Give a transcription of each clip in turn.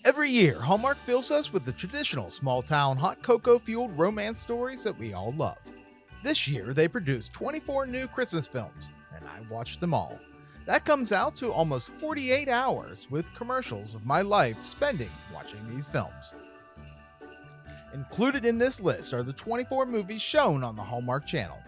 Every year, Hallmark fills us with the traditional small-town hot cocoa-fueled romance stories that we all love. This year, they produced 24 new Christmas films, and I watched them all. That comes out to almost 48 hours with commercials of my life spending watching these films. Included in this list are the 24 movies shown on the Hallmark Channel.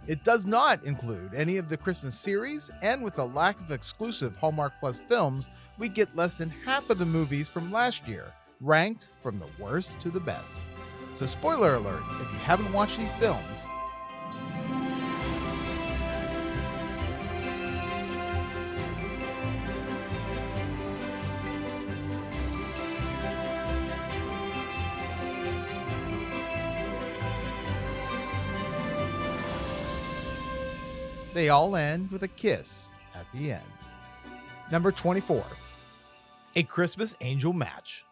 It does not include any of the Christmas series, and with the lack of exclusive Hallmark Plus films, we get less than half of the movies from last year, ranked from the worst to the best. So spoiler alert, if you haven't watched these films, they all end with a kiss at the end. Number 24. A Christmas Angel Match.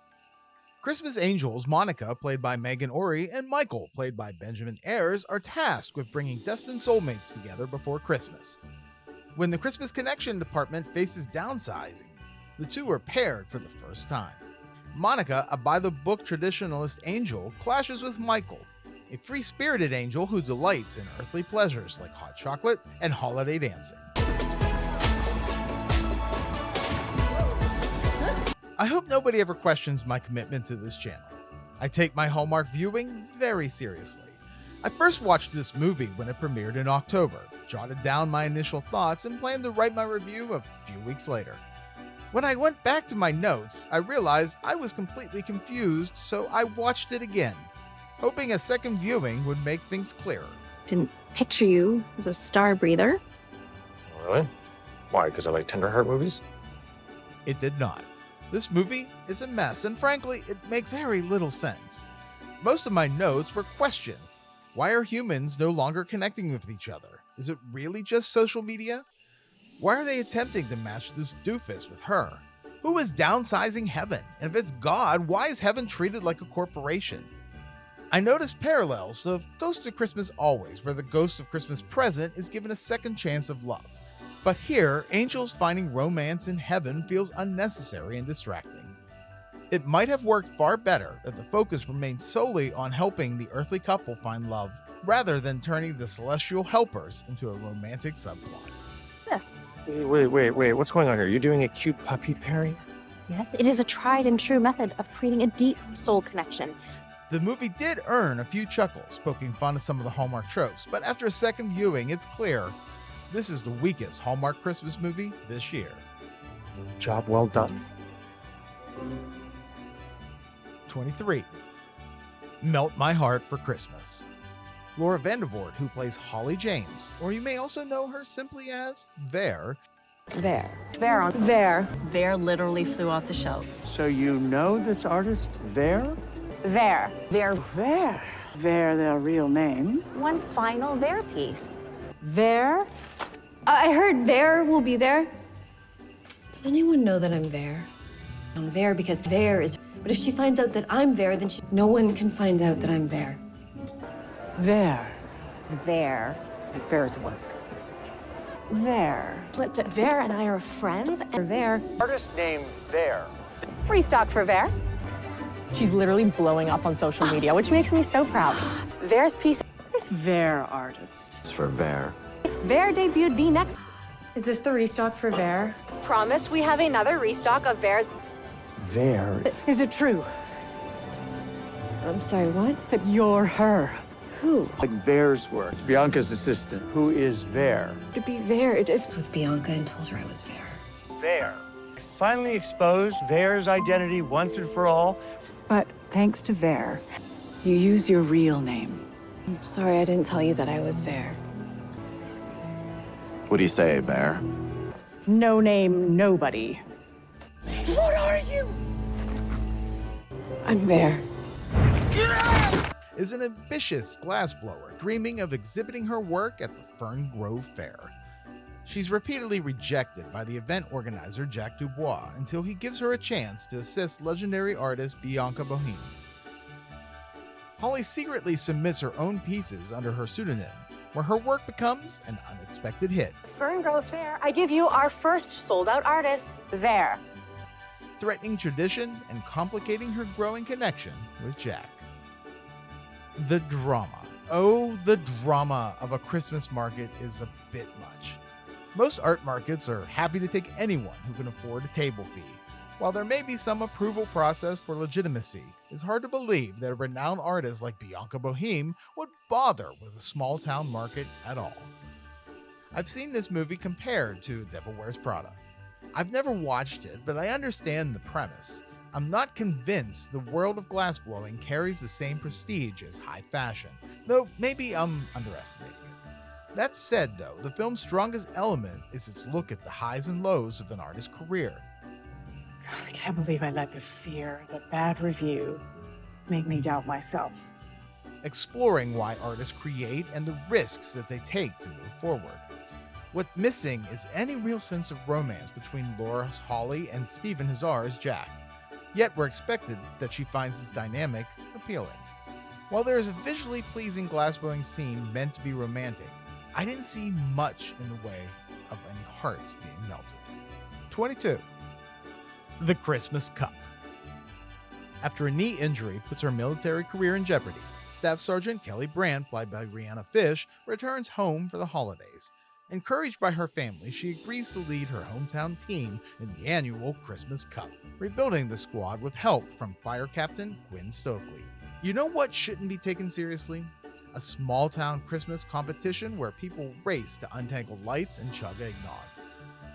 Christmas Angels Monica, played by Megan Ory, and Michael, played by Benjamin Ayres, are tasked with bringing destined soulmates together before Christmas. When the Christmas Connection department faces downsizing, the two are paired for the first time. Monica, a by-the-book traditionalist angel, clashes with Michael, a free-spirited angel who delights in earthly pleasures like hot chocolate and holiday dancing. I hope nobody ever questions my commitment to this channel. I take my Hallmark viewing very seriously. I first watched this movie when it premiered in October, jotted down my initial thoughts, and planned to write my review a few weeks later. When I went back to my notes, I realized I was completely confused, so I watched it again, hoping a second viewing would make things clearer. Didn't picture you as a star breather. Really? Why? Because I like tender heart movies? It did not. This movie is a mess, and frankly, it makes very little sense. Most of my notes were questions. Why are humans no longer connecting with each other? Is it really just social media? Why are they attempting to match this doofus with her? Who is downsizing heaven? And if it's God, why is heaven treated like a corporation? I noticed parallels of Ghost of Christmas Always, where the ghost of Christmas Present is given a second chance of love. But here, angels finding romance in heaven feels unnecessary and distracting. It might have worked far better if the focus remained solely on helping the earthly couple find love, rather than turning the celestial helpers into a romantic subplot. Yes. Wait, what's going on here? You're doing a cute puppy pairing? Yes, it is a tried and true method of creating a deep soul connection. The movie did earn a few chuckles, poking fun at some of the Hallmark tropes, but after a second viewing, it's clear this is the weakest Hallmark Christmas movie this year. Job well done. 23. Melt My Heart for Christmas. Laura Vandervoort, who plays Holly James, or you may also know her simply as Vare. There literally flew off the shelves. So you know this artist, Vare? There. Vare, their real name. One final There piece. Vare? I heard Vare will be there. Does anyone know that I'm Vare? I'm Vare because Vare is... But if she finds out that I'm Vare, then no one can find out that I'm Vare. Vare. There. Vare's work. There. But Vare and I are friends, and Vare. Artist named Vare. Restock for Vare. She's literally blowing up on social media, which makes me so proud. Vare's piece. This Vare artist. It's for Vare. Vare debuted the next. Is this the restock for Vare? Promised we have another restock of Vare's. Vare. Is it true I'm sorry, what? that you're her? Who? Like Vare's work. It's Bianca's assistant. Who is Vare? To be Vare. It's with Bianca and told her I was Vare. Vare. Finally exposed Vare's identity once and for all. But thanks to Vare, you use your real name. I'm sorry I didn't tell you that I was Vare. What do you say, Vare? No name, nobody. What are you? I'm Vare. Is an ambitious glassblower dreaming of exhibiting her work at the Fern Grove Fair. She's repeatedly rejected by the event organizer Jack Dubois until he gives her a chance to assist legendary artist Bianca Boheme. Holly secretly submits her own pieces under her pseudonym, where her work becomes an unexpected hit. Fern Grove Fair, I give you our first sold-out artist, There. threatening tradition and complicating her growing connection with Jack. The drama. Oh, the drama of a Christmas market is a bit much. Most art markets are happy to take anyone who can afford a table fee. While there may be some approval process for legitimacy, it's hard to believe that a renowned artist like Bianca Boheme would bother with a small-town market at all. I've seen this movie compared to Devil Wears Prada. I've never watched it, but I understand the premise. I'm not convinced the world of glassblowing carries the same prestige as high fashion, though maybe I'm underestimating it. That said, though, the film's strongest element is its look at the highs and lows of an artist's career. I can't believe I let the fear, the bad review, make me doubt myself. Exploring why artists create and the risks that they take to move forward. What's missing is any real sense of romance between Laura Hawley and Stephen Hazar's Jack. Yet we're expected that she finds this dynamic appealing. While there is a visually pleasing glassblowing scene meant to be romantic, I didn't see much in the way of any hearts being melted. 22. The Christmas Cup. After a knee injury puts her military career in jeopardy, Staff Sergeant Kelly Brandt, played by Rihanna Fish, returns home for the holidays. Encouraged by her family, she agrees to lead her hometown team in the annual Christmas Cup, rebuilding the squad with help from Fire Captain Gwen Stokely. You know what shouldn't be taken seriously? A small-town Christmas competition where people race to untangle lights and chug eggnog.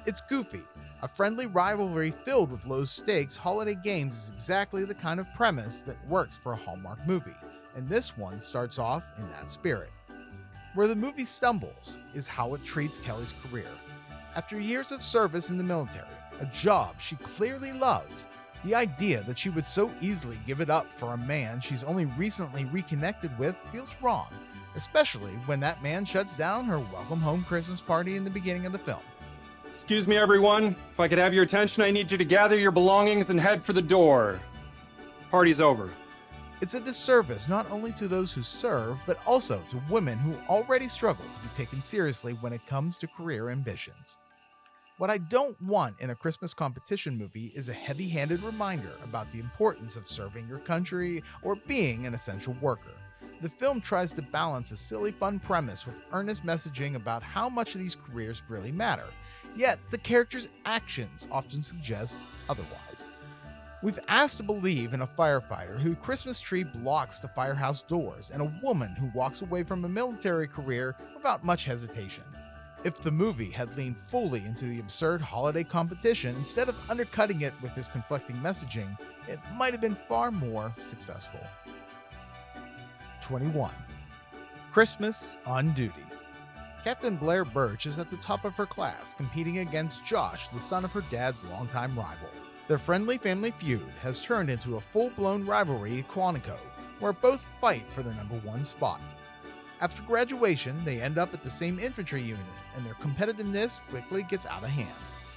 It's goofy. A friendly rivalry filled with low stakes holiday games is exactly the kind of premise that works for a Hallmark movie, and this one starts off in that spirit. Where the movie stumbles is how it treats Kelly's career. After years of service in the military, a job she clearly loves, the idea that she would so easily give it up for a man she's only recently reconnected with feels wrong, especially when that man shuts down her welcome home Christmas party in the beginning of the film. Excuse me, everyone. If I could have your attention, I need you to gather your belongings and head for the door. Party's over. It's a disservice not only to those who serve, but also to women who already struggle to be taken seriously when it comes to career ambitions. What I don't want in a Christmas competition movie is a heavy-handed reminder about the importance of serving your country or being an essential worker. The film tries to balance a silly fun premise with earnest messaging about how much of these careers really matter, yet the characters' actions often suggest otherwise. We've asked to believe in a firefighter whose Christmas tree blocks the firehouse doors and a woman who walks away from a military career without much hesitation. If the movie had leaned fully into the absurd holiday competition instead of undercutting it with this conflicting messaging, it might have been far more successful. 21. Christmas on Duty. Captain Blair Birch is at the top of her class, competing against Josh, the son of her dad's longtime rival. Their friendly family feud has turned into a full-blown rivalry at Quantico, where both fight for the #1 spot. After graduation, they end up at the same infantry unit, and their competitiveness quickly gets out of hand,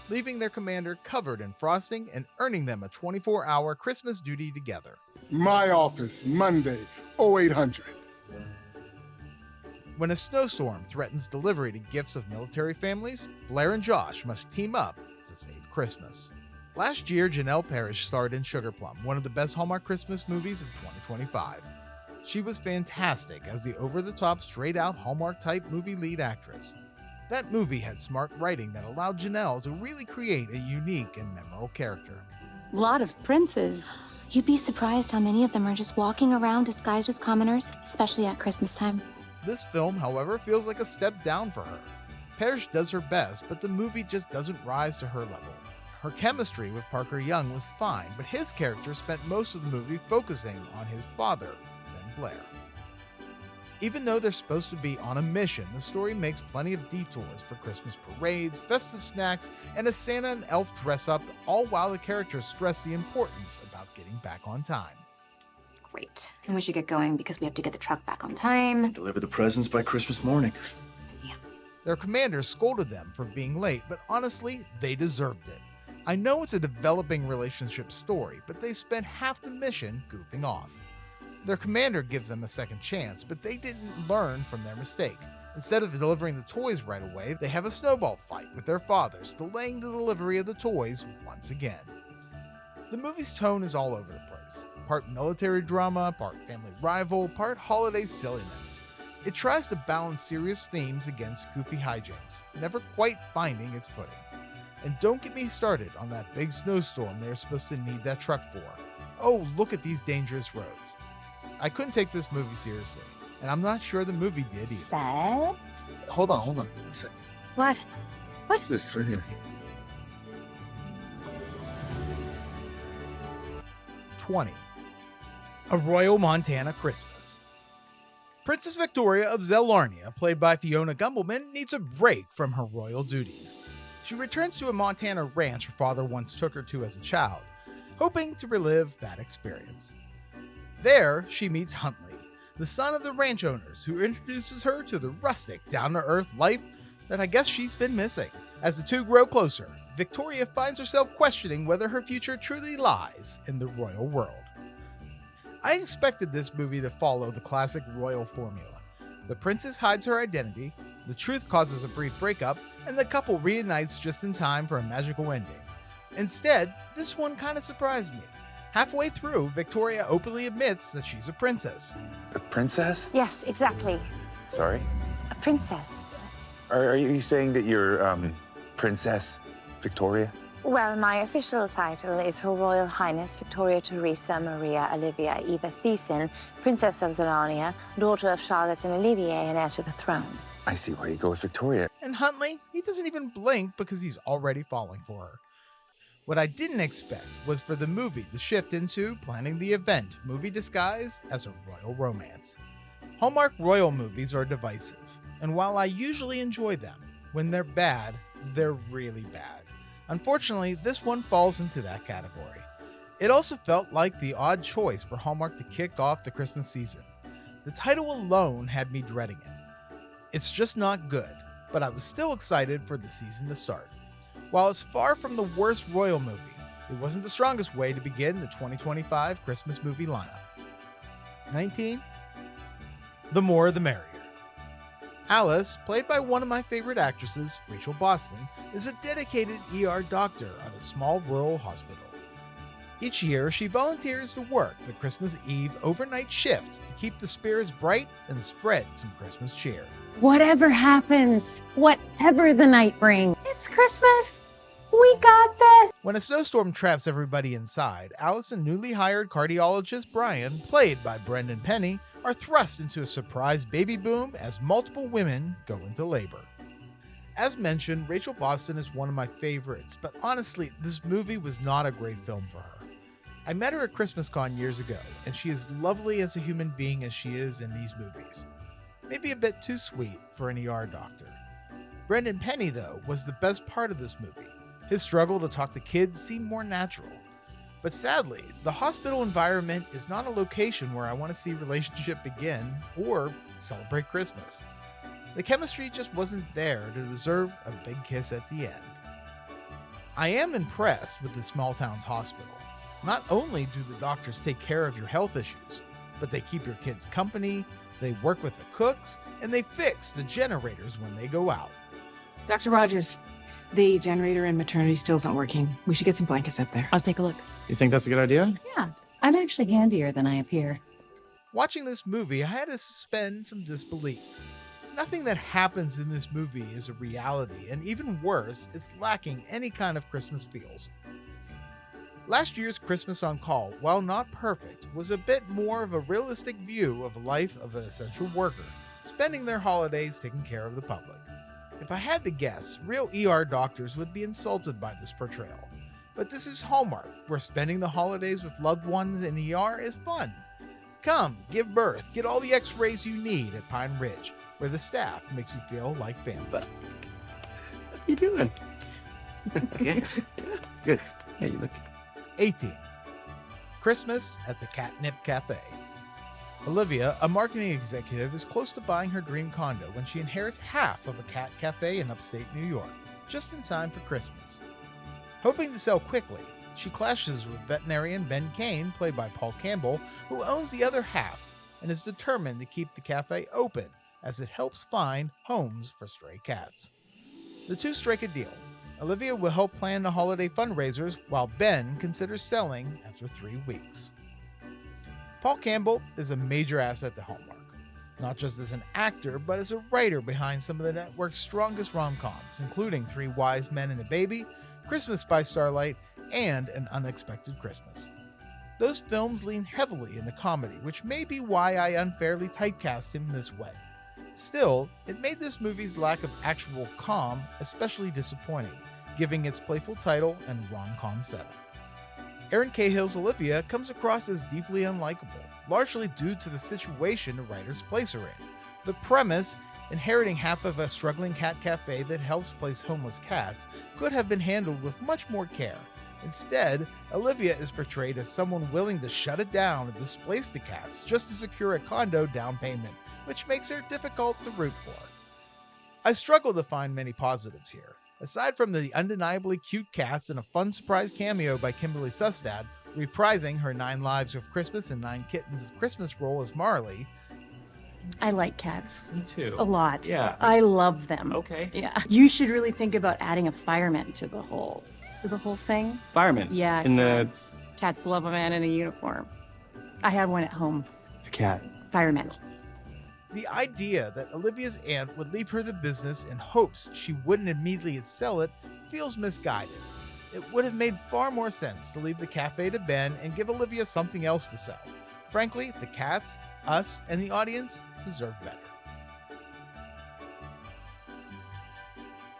leaving their commander covered in frosting and earning them a 24-hour Christmas duty together. My office, Monday, 0800. When a snowstorm threatens delivery to gifts of military families, Blair and Josh must team up to save Christmas. Last year, Janelle Parrish starred in Sugar Plum, one of the best Hallmark Christmas movies of 2025. She was fantastic as the over-the-top, straight-out Hallmark-type movie lead actress. That movie had smart writing that allowed Janelle to really create a unique and memorable character. Lot of princes. You'd be surprised how many of them are just walking around disguised as commoners, especially at Christmas time. This film, however, feels like a step down for her. Parrish does her best, but the movie just doesn't rise to her level. Her chemistry with Parker Young was fine, but his character spent most of the movie focusing on his father, then Blair. Even though they're supposed to be on a mission, the story makes plenty of detours for Christmas parades, festive snacks, and a Santa and elf dress-up, all while the characters stress the importance about getting back on time. Great. And we should get going because we have to get the truck back on time. Deliver the presents by Christmas morning. Yeah. Their commander scolded them for being late, but honestly, they deserved it. I know it's a developing relationship story, but they spent half the mission goofing off. Their commander gives them a second chance, but they didn't learn from their mistake. Instead of delivering the toys right away, they have a snowball fight with their fathers, delaying the delivery of the toys once again. The movie's tone is all over the place. Part military drama, part family rival, part holiday silliness. It tries to balance serious themes against goofy hijinks, never quite finding its footing. And don't get me started on that big snowstorm they're supposed to need that truck for. Oh, look at these dangerous roads. I couldn't take this movie seriously, and I'm not sure the movie did either. Set. Hold on. 1 second. What? What's this right here? 20. A Royal Montana Christmas. Princess Victoria of Zellarnia, played by Fiona Gumbelman, needs a break from her royal duties. She returns to a Montana ranch her father once took her to as a child, hoping to relive that experience. There, she meets Huntley, the son of the ranch owners, who introduces her to the rustic, down-to-earth life that I guess she's been missing. As the two grow closer, Victoria finds herself questioning whether her future truly lies in the royal world. I expected this movie to follow the classic royal formula. The princess hides her identity, the truth causes a brief breakup, and the couple reunites just in time for a magical ending. Instead, this one kind of surprised me. Halfway through, Victoria openly admits that she's a princess. A princess? Yes, exactly. Sorry? A princess. Are you saying that you're, Princess Victoria? Well, my official title is Her Royal Highness Victoria Theresa Maria Olivia Eva Thiessen, Princess of Zellarnia, daughter of Charlotte and Olivier, and heir to the throne. I see why you go with Victoria. And Huntley, he doesn't even blink because he's already falling for her. What I didn't expect was for the movie to shift into planning the event, movie disguised as a royal romance. Hallmark royal movies are divisive, and while I usually enjoy them, when they're bad, they're really bad. Unfortunately, this one falls into that category. It also felt like the odd choice for Hallmark to kick off the Christmas season. The title alone had me dreading it. It's just not good, but I was still excited for the season to start. While it's far from the worst royal movie, it wasn't the strongest way to begin the 2025 Christmas movie lineup. 19. The More the Merrier. Alice, played by one of my favorite actresses, Rachel Boston, is a dedicated ER doctor at a small rural hospital. Each year, she volunteers to work the Christmas Eve overnight shift to keep the spirits bright and spread some Christmas cheer. Whatever happens, whatever the night brings, it's Christmas. We got this. When a snowstorm traps everybody inside, Alice and newly hired cardiologist Brian, played by Brendan Penny, are thrust into a surprise baby boom as multiple women go into labor. As mentioned, Rachel Boston is one of my favorites, but honestly, this movie was not a great film for her. I met her at ChristmasCon years ago, and she is lovely as a human being as she is in these movies. Maybe a bit too sweet for an ER doctor. Brendan Penny, though, was the best part of this movie. His struggle to talk to kids seemed more natural. But sadly, the hospital environment is not a location where I want to see relationship begin or celebrate Christmas. The chemistry just wasn't there to deserve a big kiss at the end. I am impressed with the small town's hospital. Not only do the doctors take care of your health issues, but they keep your kids company, they work with the cooks, and they fix the generators when they go out. Dr. Rogers, the generator in maternity still isn't working. We should get some blankets up there. I'll take a look. You think that's a good idea? Yeah, I'm actually handier than I appear. Watching this movie, I had to suspend some disbelief. Nothing that happens in this movie is a reality, and even worse, it's lacking any kind of Christmas feels. Last year's Christmas on Call, while not perfect, was a bit more of a realistic view of the life of an essential worker, spending their holidays taking care of the public. If I had to guess, real ER doctors would be insulted by this portrayal. But this is Hallmark, where spending the holidays with loved ones in ER is fun. Come, give birth, get all the x-rays you need at Pine Ridge, where the staff makes you feel like family. What are you doing? Okay. Good. Yeah, you look. 18. Christmas at the Catnip Cafe. Olivia, a marketing executive, is close to buying her dream condo when she inherits half of a cat cafe in upstate New York, just in time for Christmas. Hoping to sell quickly, she clashes with veterinarian Ben Kane, played by Paul Campbell, who owns the other half and is determined to keep the cafe open as it helps find homes for stray cats. The two strike a deal. Olivia will help plan the holiday fundraisers while Ben considers selling after 3 weeks. Paul Campbell is a major asset to Hallmark, not just as an actor, but as a writer behind some of the network's strongest rom-coms, including 3 Wise Men and a Baby, Christmas by Starlight, and An Unexpected Christmas. Those films lean heavily into comedy, which may be why I unfairly typecast him this way. Still, it made this movie's lack of actual calm especially disappointing, giving its playful title and rom-com setup. Erin Cahill's Olivia comes across as deeply unlikable, largely due to the situation the writers place her in. The premise, inheriting half of a struggling cat cafe that helps place homeless cats, could have been handled with much more care. Instead, Olivia is portrayed as someone willing to shut it down and displace the cats just to secure a condo down payment, which makes her difficult to root for. I struggle to find many positives here. Aside from the undeniably cute cats and a fun surprise cameo by Kimberly Sustad, reprising her 9 Lives of Christmas and 9 Kittens of Christmas role as Marley. I like cats. Me too. A lot. Yeah. I love them. Okay. Yeah. You should really think about adding a fireman to the whole thing. Fireman. Yeah. In the Cats love a man in a uniform. I have one at home. a cat. Fireman. The idea that Olivia's aunt would leave her the business in hopes she wouldn't immediately sell it feels misguided. It would have made far more sense to leave the cafe to Ben and give Olivia something else to sell. Frankly, the cats, us, and the audience deserve better.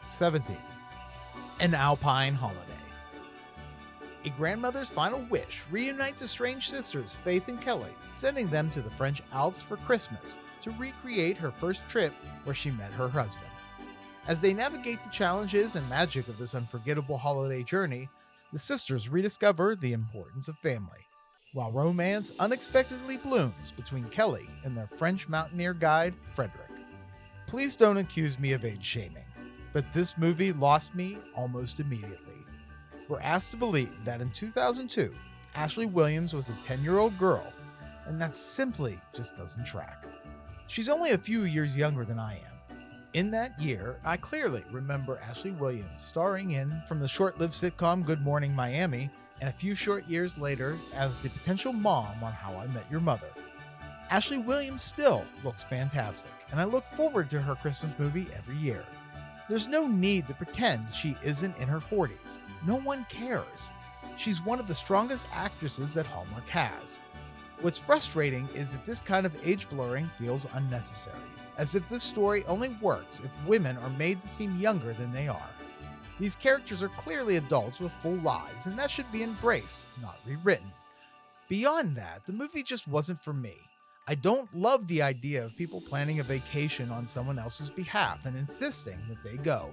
17. An Alpine Holiday. A grandmother's final wish reunites estranged sisters Faith and Kelly, sending them to the French Alps for Christmas to recreate her first trip where she met her husband. As they navigate the challenges and magic of this unforgettable holiday journey, the sisters rediscover the importance of family, while romance unexpectedly blooms between Kelly and their French mountaineer guide, Frederick. Please don't accuse me of age shaming, but this movie lost me almost immediately. We're asked to believe that in 2002, Ashley Williams was a 10-year-old girl, and that simply just doesn't track. She's only a few years younger than I am. In that year, I clearly remember Ashley Williams starring in from the short-lived sitcom Good Morning Miami, and a few short years later as the potential mom on How I Met Your Mother. Ashley Williams still looks fantastic, and I look forward to her Christmas movie every year. There's no need to pretend she isn't in her 40s. No one cares. She's one of the strongest actresses that Hallmark has. What's frustrating is that this kind of age blurring feels unnecessary, as if this story only works if women are made to seem younger than they are. These characters are clearly adults with full lives, and that should be embraced, not rewritten. Beyond that, the movie just wasn't for me. I don't love the idea of people planning a vacation on someone else's behalf and insisting that they go.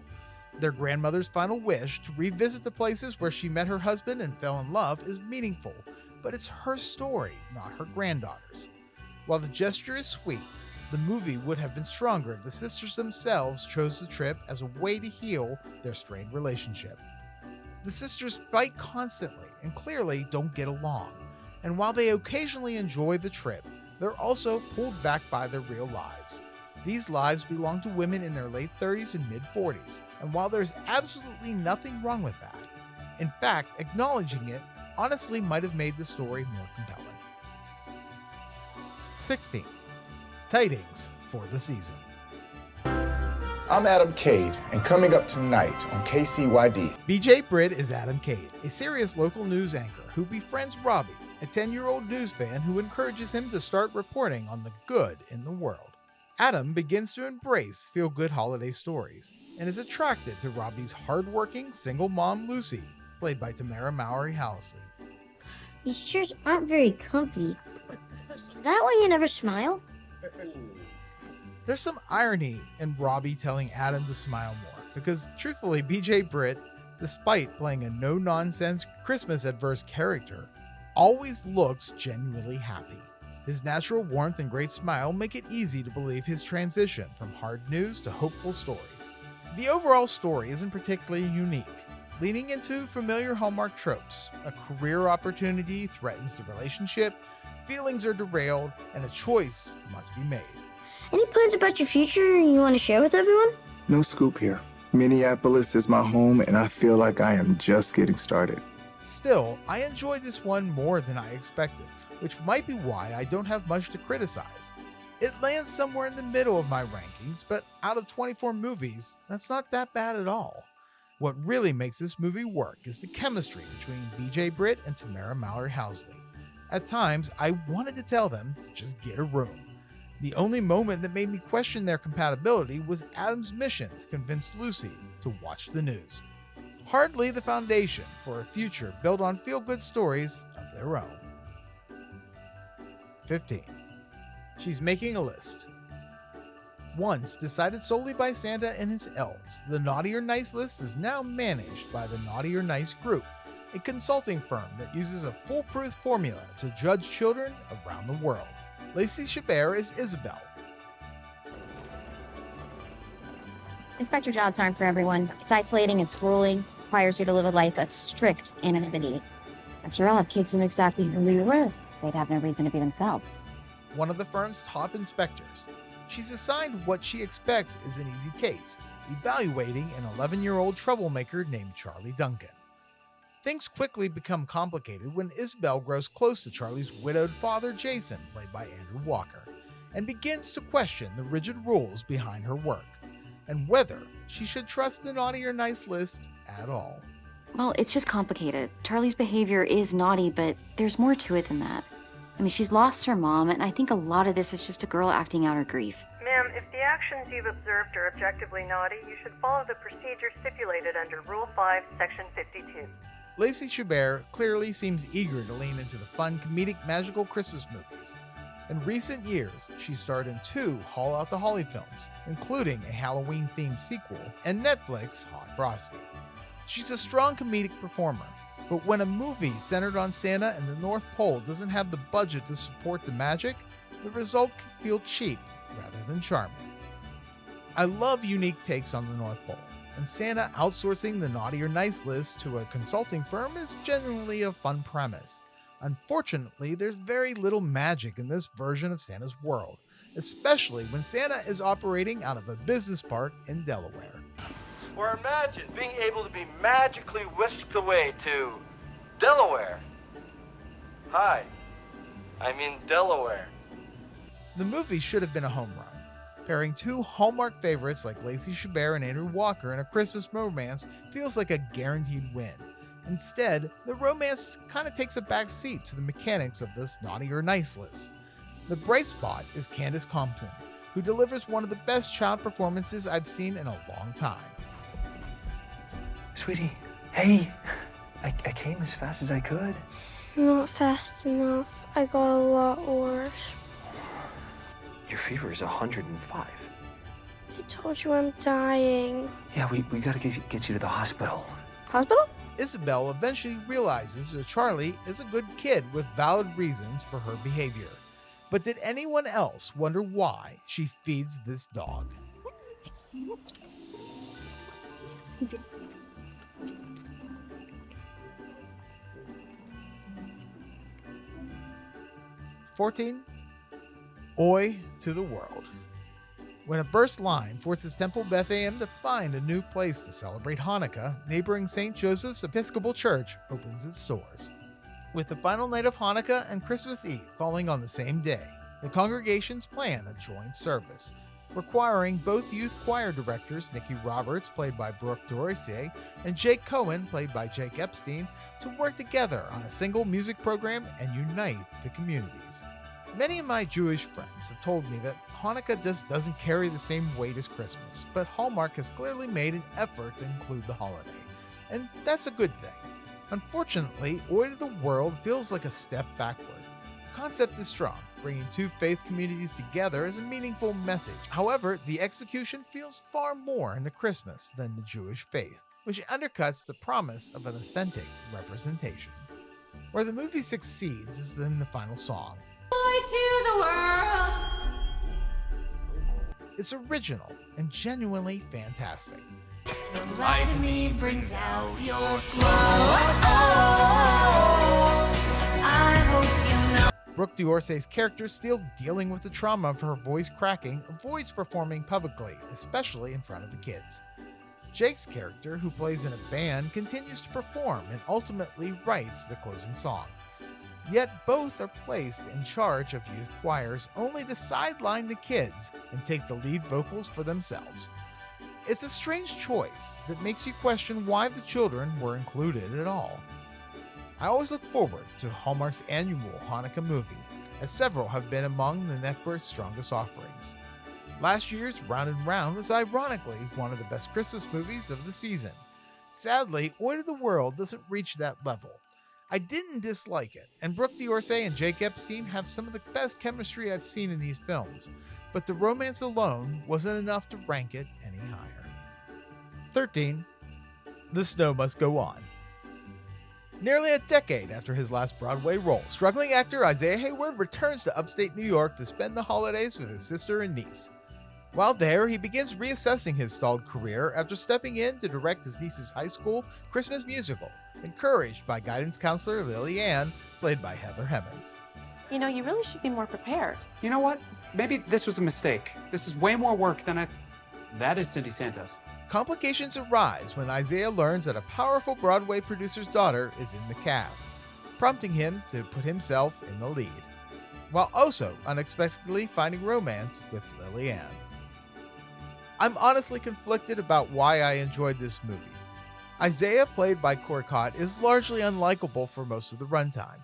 Their grandmother's final wish to revisit the places where she met her husband and fell in love is meaningful, but it's her story, not her granddaughter's. While the gesture is sweet, the movie would have been stronger if the sisters themselves chose the trip as a way to heal their strained relationship. The sisters fight constantly and clearly don't get along, and while they occasionally enjoy the trip, they're also pulled back by their real lives. These lives belong to women in their late 30s and mid 40s, and while there's absolutely nothing wrong with that, in fact, acknowledging it honestly might have made the story more compelling. 16. Tidings for the season. I'm Adam Cade, and coming up tonight on KCYD. BJ Britt is Adam Cade, a serious local news anchor who befriends Robbie, a 10-year-old news fan who encourages him to start reporting on the good in the world. Adam begins to embrace feel-good holiday stories and is attracted to Robbie's hardworking single mom Lucy, played by Tamara Mowry Housley. These chairs aren't very comfy. Is that why you never smile? There's some irony in Robbie telling Adam to smile more, because truthfully, BJ Britt, despite playing a no-nonsense Christmas-adverse character, always looks genuinely happy. His natural warmth and great smile make it easy to believe his transition from hard news to hopeful stories. The overall story isn't particularly unique, leaning into familiar Hallmark tropes. A career opportunity threatens the relationship, feelings are derailed, and a choice must be made. Any plans about your future you want to share with everyone? No scoop here. Minneapolis is my home, and I feel like I am just getting started. Still, I enjoyed this one more than I expected, which might be why I don't have much to criticize. It lands somewhere in the middle of my rankings, but out of 24 movies, that's not that bad at all. What really makes this movie work is the chemistry between BJ Britt and Tamara Mallory Housley. At times, I wanted to tell them to just get a room. The only moment that made me question their compatibility was Adam's mission to convince Lucy to watch the news. Hardly the foundation for a future built on feel-good stories of their own. 15. She's making a list. Once decided solely by Santa and his elves, the Naughty or Nice list is now managed by the Naughty or Nice Group, a consulting firm that uses a foolproof formula to judge children around the world. Lacey Chabert is Isabel. Inspector jobs aren't for everyone. It's isolating, it's grueling, requires you to live a life of strict anonymity. After all, if kids knew exactly who we were, they'd have no reason to be themselves. One of the firm's top inspectors. She's assigned what she expects is an easy case, evaluating an 11-year-old troublemaker named Charlie Duncan. Things quickly become complicated when Isabel grows close to Charlie's widowed father, Jason, played by Andrew Walker, and begins to question the rigid rules behind her work, and whether she should trust the Naughty or Nice list at all. Well, it's just complicated. Charlie's behavior is naughty, but there's more to it than that. I mean, she's lost her mom, and I think a lot of this is just a girl acting out her grief. Ma'am, if the actions you've observed are objectively naughty, you should follow the procedure stipulated under Rule 5, Section 52. Lacey Chabert clearly seems eager to lean into the fun, comedic, magical Christmas movies. In recent years, she starred in 2 Haul Out the Holly films, including a Halloween-themed sequel, and Netflix Hot Frosty. She's a strong comedic performer, but when a movie centered on Santa and the North Pole doesn't have the budget to support the magic, the result can feel cheap rather than charming. I love unique takes on the North Pole, and Santa outsourcing the Naughty or Nice list to a consulting firm is genuinely a fun premise. Unfortunately, there's very little magic in this version of Santa's world, especially when Santa is operating out of a business park in Delaware. Or imagine being able to be magically whisked away to Delaware. Hi, I'm in Delaware. The movie should have been a home run. Pairing 2 Hallmark favorites like Lacey Chabert and Andrew Walker in a Christmas romance feels like a guaranteed win. Instead, the romance kind of takes a back seat to the mechanics of this Naughty or Nice list. The bright spot is Candace Compton, who delivers one of the best child performances I've seen in a long time. Sweetie, hey, I came as fast as I could. Not fast enough. I got a lot worse. Your fever is 105. I told you I'm dying. Yeah, we gotta get you to the hospital. Hospital? Isabel eventually realizes that Charlie is a good kid with valid reasons for her behavior. But did anyone else wonder why she feeds this dog? 14. Oi to the world. When a burst line forces Temple Beth AM to find a new place to celebrate Hanukkah, neighboring St. Joseph's Episcopal Church opens its doors. With the final night of Hanukkah and Christmas Eve falling on the same day, the congregations plan a joint service, requiring both youth choir directors Nikki Roberts, played by Brooke Dorsey, and Jake Cohen, played by Jake Epstein, to work together on a single music program and unite the communities. Many of my Jewish friends have told me that Hanukkah just doesn't carry the same weight as Christmas, but Hallmark has clearly made an effort to include the holiday, and that's a good thing. Unfortunately, Oi to the World feels like a step backward. The concept is strong, bringing 2 faith communities together is a meaningful message. However, the execution feels far more into Christmas than the Jewish faith, which undercuts the promise of an authentic representation. Where the movie succeeds is in the final song. To the world. It's original and genuinely fantastic. The light in me brings out your glow. I hope you know. Brooke D'Orsay's character, still dealing with the trauma of her voice cracking, avoids performing publicly, especially in front of the kids. Jake's character, who plays in a band, continues to perform and ultimately writes the closing song. Yet both are placed in charge of youth choirs only to sideline the kids and take the lead vocals for themselves. It's a strange choice that makes you question why the children were included at all. I always look forward to Hallmark's annual Hanukkah movie, as several have been among the network's strongest offerings. Last year's Round and Round was ironically one of the best Christmas movies of the season. Sadly, Oi to the World doesn't reach that level. I didn't dislike it, and Brooke D'Orsay and Jake Epstein have some of the best chemistry I've seen in these films, but the romance alone wasn't enough to rank it any higher. 13. The Snow Must Go On. Nearly a decade after his last Broadway role, struggling actor Isaiah Hayward returns to upstate New York to spend the holidays with his sister and niece. While there, he begins reassessing his stalled career after stepping in to direct his niece's high school Christmas musical, encouraged by guidance counselor Lily Ann, played by Heather Hemmings. You know, you really should be more prepared. You know what? Maybe this was a mistake. This is way more work than I... That is Cindy Santos. Complications arise when Isaiah learns that a powerful Broadway producer's daughter is in the cast, prompting him to put himself in the lead, while also unexpectedly finding romance with Lily Ann. I'm honestly conflicted about why I enjoyed this movie. Isaiah, played by Corey Cott, is largely unlikable for most of the runtime.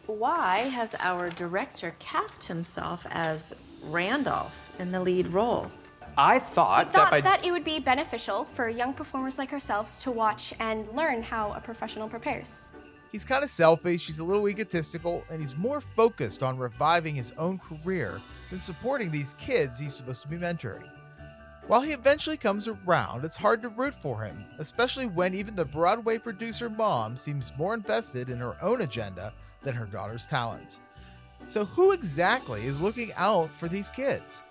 Why has our director cast himself as Randolph in the lead role? I thought She thought that it would be beneficial for young performers like ourselves to watch and learn how a professional prepares. He's kind of selfish, he's a little egotistical, and he's more focused on reviving his own career than supporting these kids he's supposed to be mentoring. While he eventually comes around, it's hard to root for him, especially when even the Broadway producer mom seems more invested in her own agenda than her daughter's talents. So who exactly is looking out for these kids?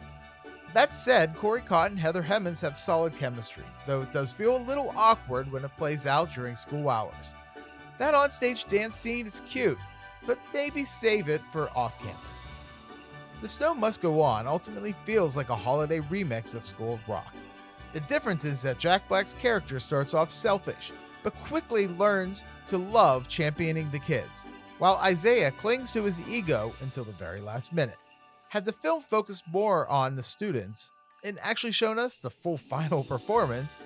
That said, Corey Cott and Heather Hemmings have solid chemistry, though it does feel a little awkward when it plays out during school hours. That onstage dance scene is cute, but maybe save it for off-campus. The Snow Must Go On ultimately feels like a holiday remix of School of Rock. The difference is that Jack Black's character starts off selfish, but quickly learns to love championing the kids, while Isaiah clings to his ego until the very last minute. Had the film focused more on the students and actually shown us the full final performance,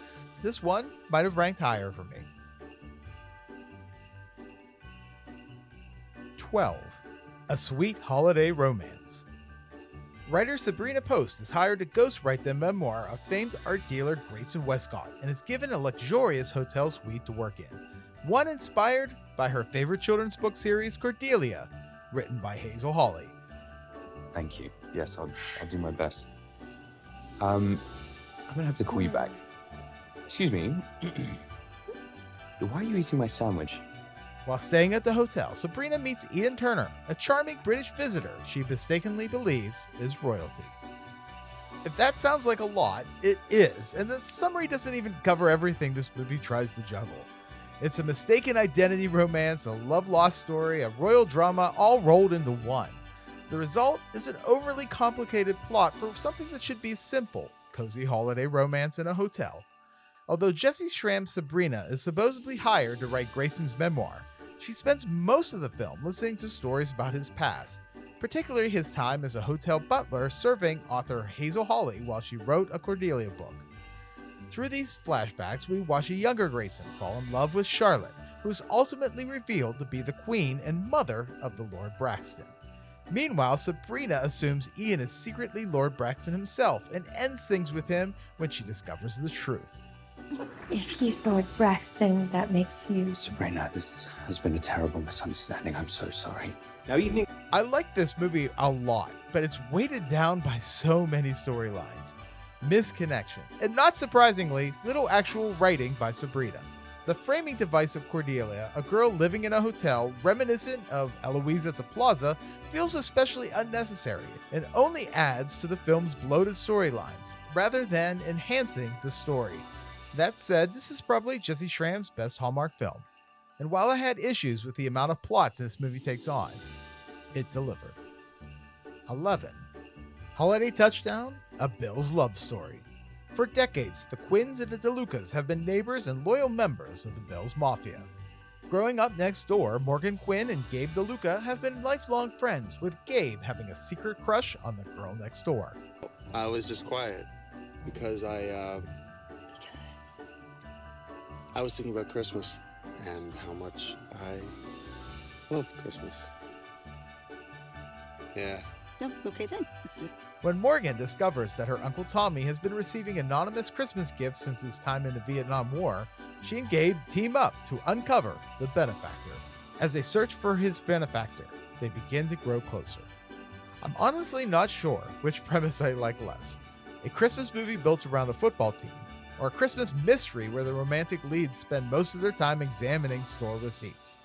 this one might have ranked higher for me. 12. A Sweet Holiday Romance. Writer Sabrina Post is hired to ghostwrite the memoir of famed art dealer Grayson Westcott and is given a luxurious hotel suite to work in, one inspired by her favorite children's book series Cordelia, written by Hazel Hawley. Thank you. Yes, I'll do my best. I'm gonna have to call you back. Excuse me. Why are you eating my sandwich? While staying at the hotel, Sabrina meets Ian Turner, a charming British visitor she mistakenly believes is royalty. If that sounds like a lot, it is, and the summary doesn't even cover everything this movie tries to juggle. It's a mistaken identity romance, a love-lost story, a royal drama, all rolled into one. The result is an overly complicated plot for something that should be simple, cozy holiday romance in a hotel. Although Jesse Schramm's Sabrina is supposedly hired to write Grayson's memoir, she spends most of the film listening to stories about his past, particularly his time as a hotel butler serving author Hazel Hawley while she wrote a Cordelia book. Through these flashbacks, we watch a younger Grayson fall in love with Charlotte, who is ultimately revealed to be the queen and mother of the Lord Braxton. Meanwhile, Sabrina assumes Ian is secretly Lord Braxton himself and ends things with him when she discovers the truth. If he's Lord Braxton, that makes you... Sabrina, this has been a terrible misunderstanding. I'm so sorry. Now, evening. I like this movie a lot, but it's weighted down by so many storylines. Misconnection, and not surprisingly, little actual writing by Sabrina. The framing device of Cordelia, a girl living in a hotel reminiscent of Eloise at the Plaza, feels especially unnecessary and only adds to the film's bloated storylines, rather than enhancing the story. That said, this is probably Jesse Schramm's best Hallmark film. And while I had issues with the amount of plots this movie takes on, it delivered. 11. Holiday Touchdown, A Bill's Love Story. For decades, the Quinns and the DeLucas have been neighbors and loyal members of the Bills Mafia. Growing up next door, Morgan Quinn and Gabe DeLuca have been lifelong friends, with Gabe having a secret crush on the girl next door. I was just quiet because I was thinking about Christmas and how much I love Christmas. Yeah. No, okay then. When Morgan discovers that her Uncle Tommy has been receiving anonymous Christmas gifts since his time in the Vietnam War, she and Gabe team up to uncover the benefactor. As they search for his benefactor, they begin to grow closer. I'm honestly not sure which premise I like less. A Christmas movie built around a football team, or a Christmas mystery where the romantic leads spend most of their time examining store receipts.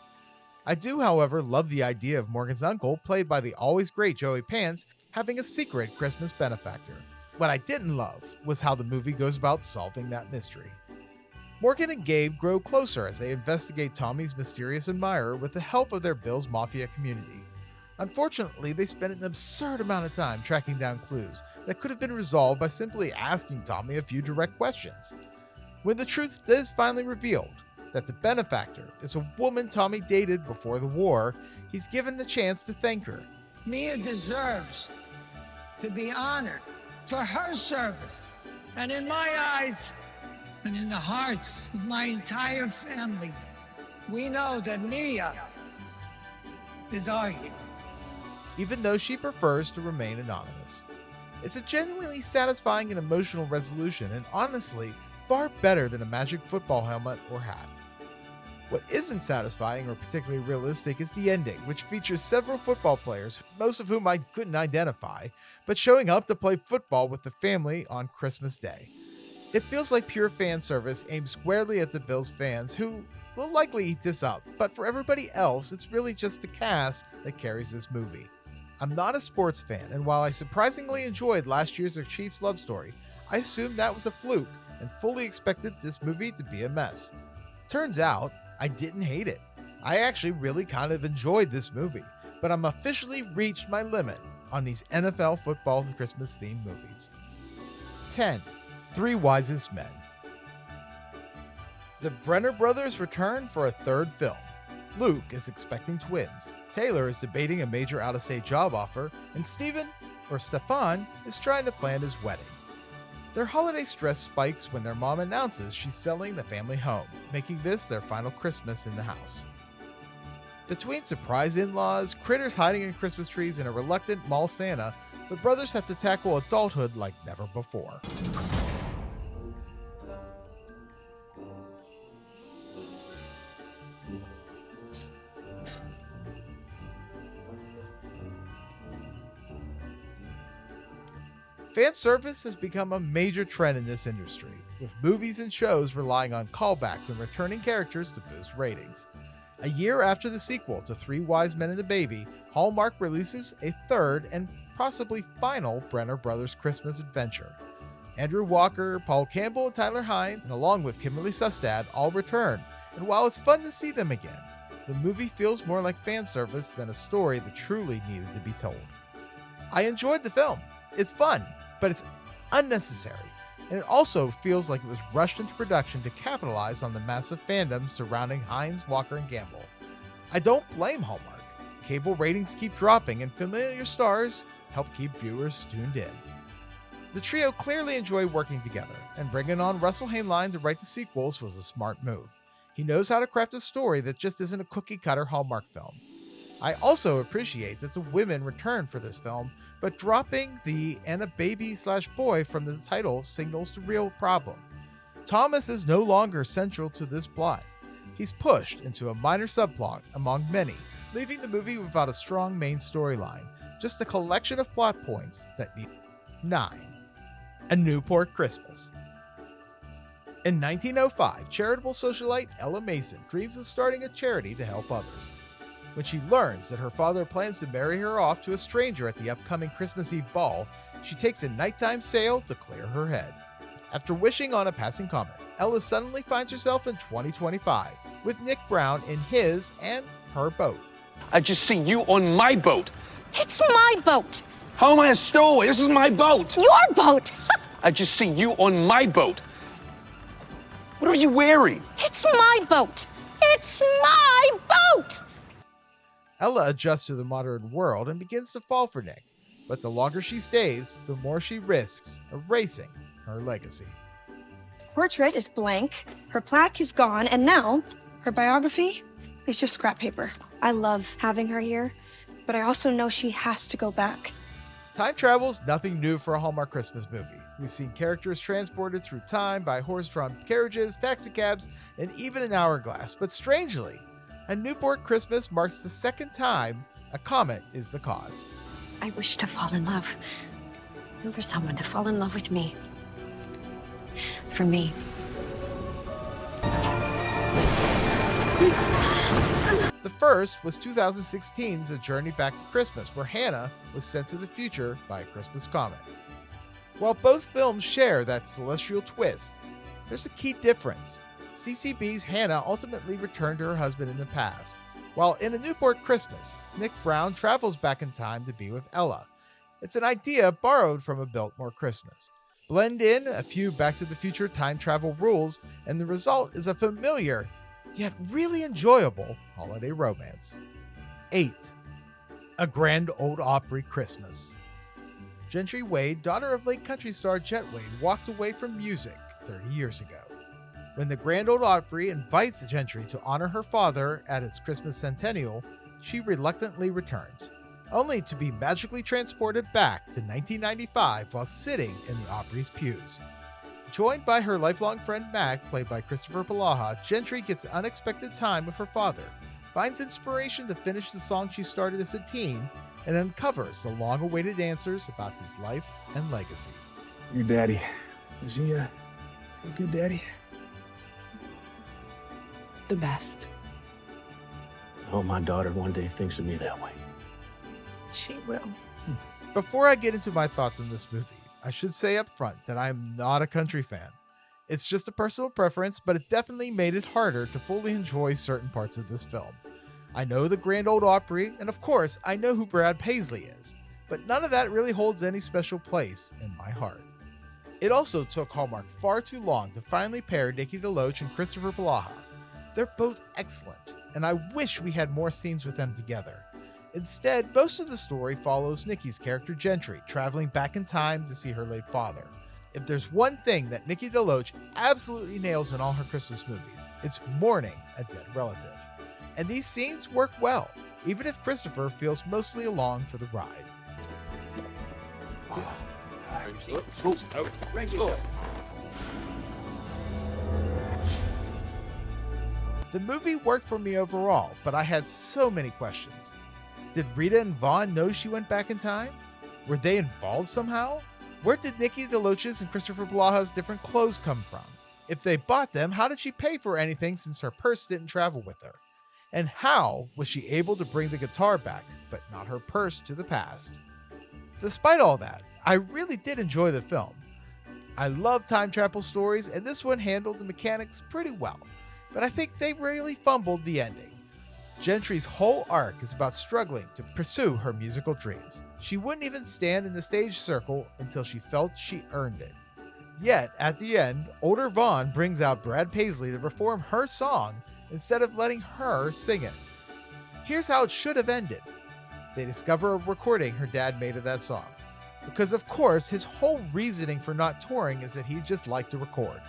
I do, however, love the idea of Morgan's uncle, played by the always great Joey Pants, having a secret Christmas benefactor. What I didn't love was how the movie goes about solving that mystery. Morgan and Gabe grow closer as they investigate Tommy's mysterious admirer with the help of their Bills Mafia community. Unfortunately, they spend an absurd amount of time tracking down clues that could have been resolved by simply asking Tommy a few direct questions. When the truth is finally revealed, that the benefactor is a woman Tommy dated before the war, he's given the chance to thank her. Mia deserves to be honored for her service. And in my eyes, and in the hearts of my entire family, we know that Mia is our hero. Even though she prefers to remain anonymous. It's a genuinely satisfying and emotional resolution, and honestly, far better than a magic football helmet or hat. What isn't satisfying or particularly realistic is the ending, which features several football players, most of whom I couldn't identify, but showing up to play football with the family on Christmas Day. It feels like pure fan service aimed squarely at the Bills fans, who will likely eat this up, but for everybody else, it's really just the cast that carries this movie. I'm not a sports fan, and while I surprisingly enjoyed last year's Chiefs love story, I assumed that was a fluke and fully expected this movie to be a mess. Turns out, I didn't hate it. I actually really kind of enjoyed this movie, but I'm officially reached my limit on these NFL football Christmas themed movies. 10. Three Wisest Men. The Brenner brothers return for a third film. Luke is expecting twins. Taylor is debating a major out-of-state job offer, and Stefan is trying to plan his wedding. Their holiday stress spikes when their mom announces she's selling the family home, making this their final Christmas in the house. Between surprise in-laws, critters hiding in Christmas trees, and a reluctant mall Santa, the brothers have to tackle adulthood like never before. Fan service has become a major trend in this industry, with movies and shows relying on callbacks and returning characters to boost ratings. A year after the sequel to Three Wise Men and a Baby, Hallmark releases a third and possibly final Brenner Brothers Christmas adventure. Andrew Walker, Paul Campbell, and Tyler Hine, and along with Kimberly Sustad, all return, and while it's fun to see them again, the movie feels more like fan service than a story that truly needed to be told. I enjoyed the film. It's fun, but it's unnecessary, and it also feels like it was rushed into production to capitalize on the massive fandom surrounding Hines, Walker, and Gamble. I don't blame Hallmark. Cable ratings keep dropping, and familiar stars help keep viewers tuned in. The trio clearly enjoy working together, and bringing on Russell Hainline to write the sequels was a smart move. He knows how to craft a story that just isn't a cookie-cutter Hallmark film. I also appreciate that the women return for this film, but dropping the "and a baby/boy" from the title signals the real problem. Thomas is no longer central to this plot. He's pushed into a minor subplot among many, leaving the movie without a strong main storyline, just a collection of plot points that need. 9. A Newport Christmas. In 1905, charitable socialite Ella Mason dreams of starting a charity to help others. When she learns that her father plans to marry her off to a stranger at the upcoming Christmas Eve ball, she takes a nighttime sail to clear her head. After wishing on a passing comet, Ella suddenly finds herself in 2025, with Nick Brown in his and her boat. I just see you on my boat. It's my boat. How am I a stowaway? This is my boat. Your boat. I just see you on my boat. What are you wearing? It's my boat! It's my boat! Ella adjusts to the modern world and begins to fall for Nick, but the longer she stays, the more she risks erasing her legacy. Portrait is blank, her plaque is gone, and now her biography is just scrap paper. I love having her here, but I also know she has to go back. Time travel is nothing new for a Hallmark Christmas movie. We've seen characters transported through time by horse-drawn carriages, taxicabs, and even an hourglass. But strangely, A Newport Christmas marks the second time a comet is the cause. I wish to fall in love. For someone to fall in love with me. For me. The first was 2016's A Journey Back to Christmas, where Hannah was sent to the future by a Christmas comet. While both films share that celestial twist, there's a key difference. CCB's Hannah ultimately returned to her husband in the past, while in A Newport Christmas, Nick Brown travels back in time to be with Ella. It's an idea borrowed from A Biltmore Christmas. Blend in a few Back to the Future time travel rules, and the result is a familiar, yet really enjoyable holiday romance. 8. A Grand Ole Opry Christmas. Gentry Wade, daughter of late country star Jet Wade, walked away from music 30 years ago. When the Grand Ole Opry invites Gentry to honor her father at its Christmas centennial, she reluctantly returns, only to be magically transported back to 1995 while sitting in the Opry's pews. Joined by her lifelong friend Mac, played by Christopher Palaha, Gentry gets unexpected time with her father, finds inspiration to finish the song she started as a teen, and uncovers the long-awaited answers about his life and legacy. Your daddy, is he a good daddy? The best. I hope my daughter one day thinks of me that way. She will. Before I get into my thoughts on this movie, I should say up front that I am not a country fan. It's just a personal preference, but it definitely made it harder to fully enjoy certain parts of this film. I know the Grand Ole Opry, and of course, I know who Brad Paisley is, but none of that really holds any special place in my heart. It also took Hallmark far too long to finally pair Nikki DeLoach and Christopher Palaha. They're both excellent, and I wish we had more scenes with them together. Instead, most of the story follows Nikki's character Gentry, traveling back in time to see her late father. If there's one thing that Nikki DeLoach absolutely nails in all her Christmas movies, it's mourning a dead relative. And these scenes work well, even if Christopher feels mostly along for the ride. The movie worked for me overall, but I had so many questions. Did Rita and Vaughn know she went back in time? Were they involved somehow? Where did Nikki DeLoach's and Christopher Palaha's different clothes come from? If they bought them, how did she pay for anything since her purse didn't travel with her? And how was she able to bring the guitar back, but not her purse to the past? Despite all that, I really did enjoy the film. I love time travel stories, and this one handled the mechanics pretty well, but I think they really fumbled the ending. Gentry's whole arc is about struggling to pursue her musical dreams. She wouldn't even stand in the stage circle until she felt she earned it. Yet, at the end, older Vaughn brings out Brad Paisley to perform her song instead of letting her sing it. Here's how it should have ended. They discover a recording her dad made of that song. Because of course, his whole reasoning for not touring is that he just liked to record.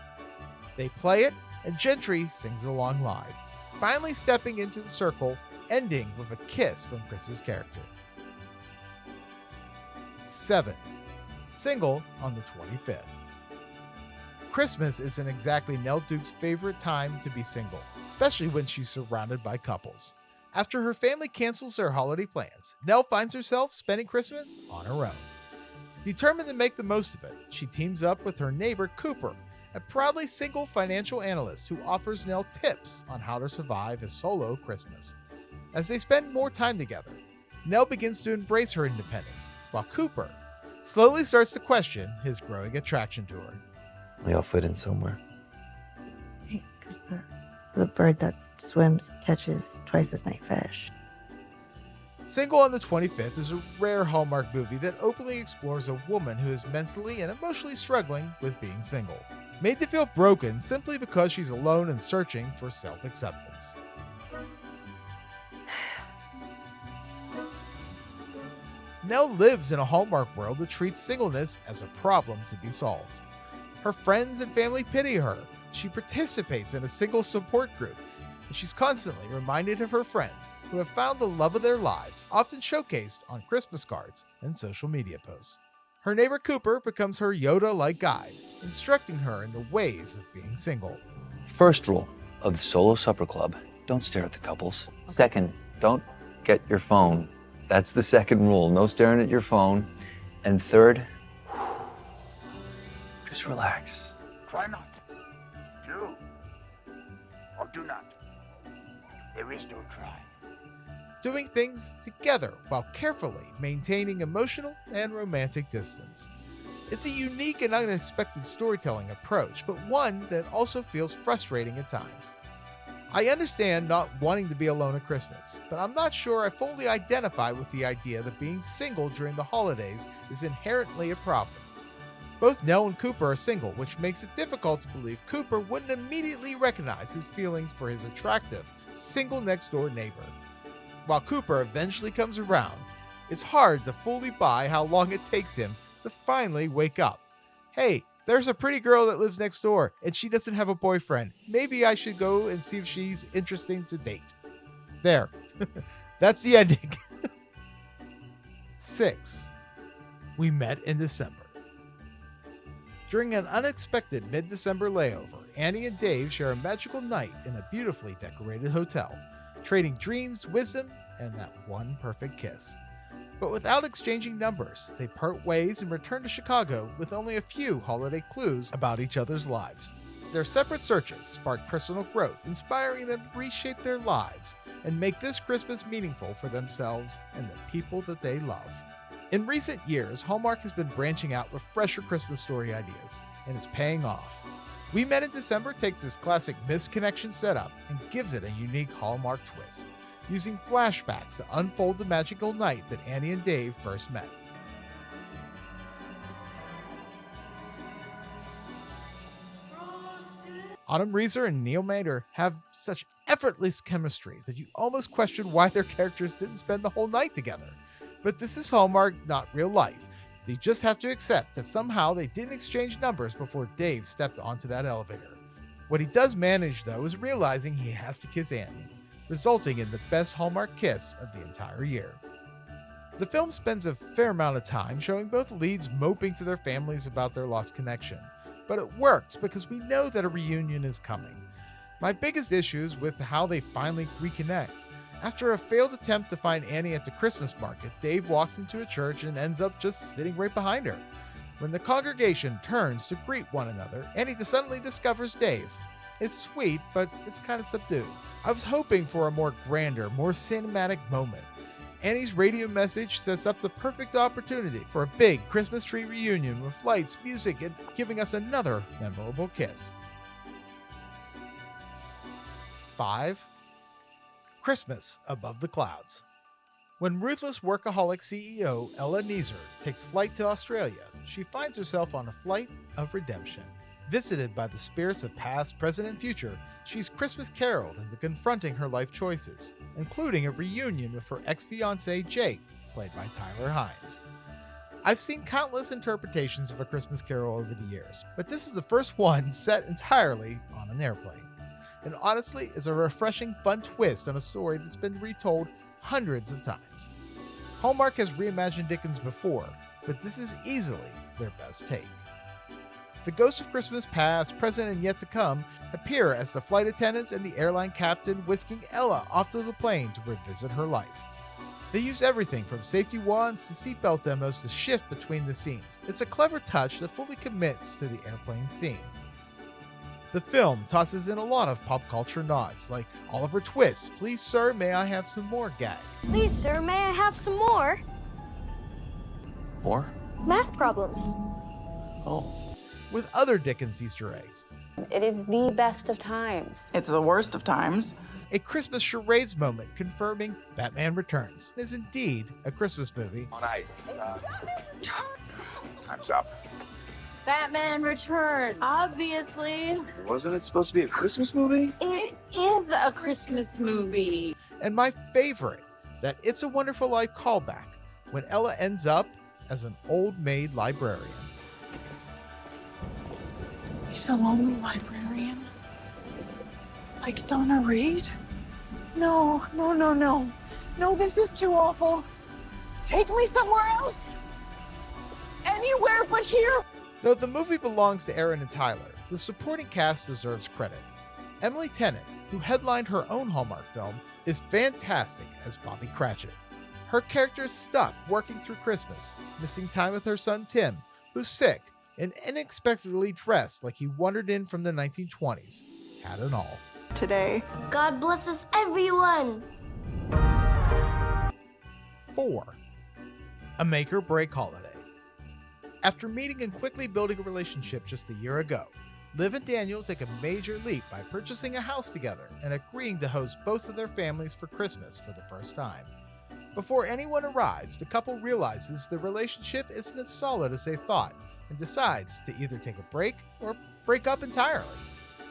They play it, and Gentry sings along live, finally stepping into the circle, ending with a kiss from Chris's character. 7. Single on the 25th. Christmas isn't exactly Nell Duke's favorite time to be single, especially when she's surrounded by couples. After her family cancels their holiday plans, Nell finds herself spending Christmas on her own. Determined to make the most of it, she teams up with her neighbor Cooper, a proudly single financial analyst who offers Nell tips on how to survive a solo Christmas. As they spend more time together, Nell begins to embrace her independence, while Cooper slowly starts to question his growing attraction to her. We all fit in somewhere. Because the bird that swims catches twice as many fish. Single on the 25th is a rare Hallmark movie that openly explores a woman who is mentally and emotionally struggling with being single, made to feel broken simply because she's alone and searching for self-acceptance. Nell lives in a Hallmark world that treats singleness as a problem to be solved. Her friends and family pity her. She participates in a single support group, and she's constantly reminded of her friends who have found the love of their lives, often showcased on Christmas cards and social media posts. Her neighbor Cooper becomes her Yoda-like guide, instructing her in the ways of being single. First rule of the Solo Supper Club, don't stare at the couples. Second, don't get your phone. That's the second rule, no staring at your phone. And third, just relax. Try not. Do. Or do not. There is no try. Doing things together while carefully maintaining emotional and romantic distance. It's a unique and unexpected storytelling approach, but one that also feels frustrating at times. I understand not wanting to be alone at Christmas, but I'm not sure I fully identify with the idea that being single during the holidays is inherently a problem. Both Nell and Cooper are single, which makes it difficult to believe Cooper wouldn't immediately recognize his feelings for his attractive, single next-door neighbor. While Cooper eventually comes around, it's hard to fully buy how long it takes him to finally wake up. Hey, there's a pretty girl that lives next door, and she doesn't have a boyfriend. Maybe I should go and see if she's interesting to date. There. That's the ending. 6. We met in December. During an unexpected mid-December layover, Annie and Dave share a magical night in a beautifully decorated hotel, trading dreams, wisdom, and that one perfect kiss. But without exchanging numbers, they part ways and return to Chicago with only a few holiday clues about each other's lives. Their separate searches spark personal growth, inspiring them to reshape their lives and make this Christmas meaningful for themselves and the people that they love. In recent years, Hallmark has been branching out with fresher Christmas story ideas, and it's paying off. We Met in December takes this classic misconnection setup and gives it a unique Hallmark twist, using flashbacks to unfold the magical night that Annie and Dave first met. Autumn Reeser and Neil Mater have such effortless chemistry that you almost question why their characters didn't spend the whole night together. But this is Hallmark, not real life. You just have to accept that somehow they didn't exchange numbers before Dave stepped onto that elevator. What he does manage, though, is realizing he has to kiss Annie, resulting in the best Hallmark kiss of the entire year. The film spends a fair amount of time showing both leads moping to their families about their lost connection, but it works because we know that a reunion is coming. My biggest issue is with how they finally reconnect. After a failed attempt to find Annie at the Christmas market, Dave walks into a church and ends up just sitting right behind her. When the congregation turns to greet one another, Annie suddenly discovers Dave. It's sweet, but it's kind of subdued. I was hoping for a more grander, more cinematic moment. Annie's radio message sets up the perfect opportunity for a big Christmas tree reunion with lights, music, and giving us another memorable kiss. 5. Christmas Above the Clouds. When ruthless workaholic CEO Ella Neeser takes flight to Australia, she finds herself on a flight of redemption. Visited by the spirits of past, present, and future, she's Christmas caroled into confronting her life choices, including a reunion with her ex-fiancé Jake, played by Tyler Hines. I've seen countless interpretations of A Christmas Carol over the years, but this is the first one set entirely on an airplane. And honestly, is a refreshing, fun twist on a story that's been retold hundreds of times. Hallmark has reimagined Dickens before, but this is easily their best take. The ghosts of Christmas past, present, and yet to come appear as the flight attendants and the airline captain whisking Ella off to the plane to revisit her life. They use everything from safety wands to seatbelt demos to shift between the scenes. It's a clever touch that fully commits to the airplane theme. The film tosses in a lot of pop culture nods, like Oliver Twist's "Please Sir, May I Have Some More" gag. Please, sir, may I have some more? More? Math problems. Oh. With other Dickens Easter eggs. It is the best of times. It's the worst of times. a Christmas charades moment confirming Batman Returns is indeed a Christmas movie. On ice. Time's up. Batman Returns. Obviously. Wasn't it supposed to be a Christmas movie? It is a Christmas movie. And my favorite, that It's a Wonderful Life callback, when Ella ends up as an old maid librarian. He's a lonely librarian? Like Donna Reed? No. No, this is too awful. Take me somewhere else. Anywhere but here. Though the movie belongs to Aaron and Tyler, the supporting cast deserves credit. Emily Tennant, who headlined her own Hallmark film, is fantastic as Bobby Cratchit. Her character is stuck working through Christmas, missing time with her son Tim, who's sick and unexpectedly dressed like he wandered in from the 1920s, hat and all. Today. God bless us, everyone. 4. A make or break holiday. After meeting and quickly building a relationship just a year ago, Liv and Daniel take a major leap by purchasing a house together and agreeing to host both of their families for Christmas for the first time. Before anyone arrives, the couple realizes the relationship isn't as solid as they thought and decides to either take a break or break up entirely.